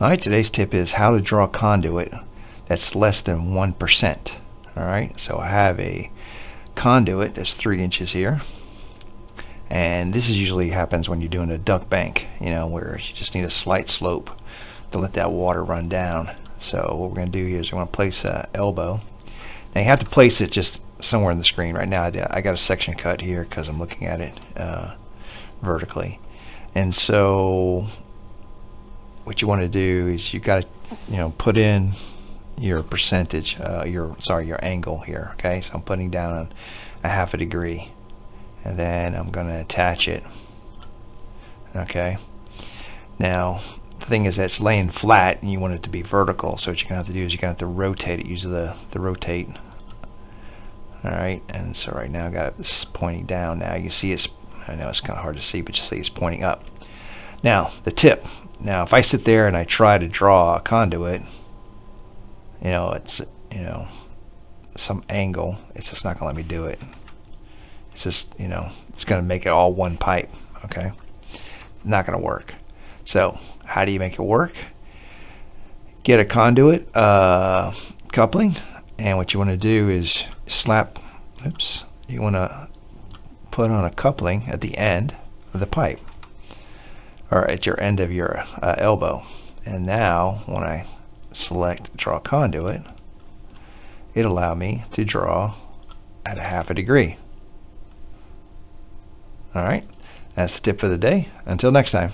Alright, today's tip is how to draw a conduit that's less than 1%. Alright, so I have a conduit that's 3 inches here, and this is usually happens when you're doing a duck bank, where you just need a slight slope to let that water run down. So what we're going to do here is we're going to place an elbow. Now you have to place it just somewhere in the screen. Right now I got a section cut here because I'm looking at it vertically, and so what you want to do is you got to put in your percentage, your angle here. Okay, so I'm putting down a 1/2 degree, and then I'm going to attach it. Okay, now the thing is that it's laying flat and you want it to be vertical, so what you're going to have to do is you're going to have to rotate it, use the rotate. Alright, and so right now I got it pointing down. Now you can see I know it's kind of hard to see, but you see it's pointing up. Now the tip. Now if I sit there and I try to draw a conduit, it's some angle, it's just not going to let me do it. It's just it's going to make it all one pipe. Okay, not going to work. So how do you make it work? Get a conduit coupling, and what you want to do is you want to put on a coupling at the end of the pipe, or at your end of your elbow. And now when I select draw conduit, it'll allow me to draw at a 1/2 degree. Alright, that's the tip for the day. Until next time.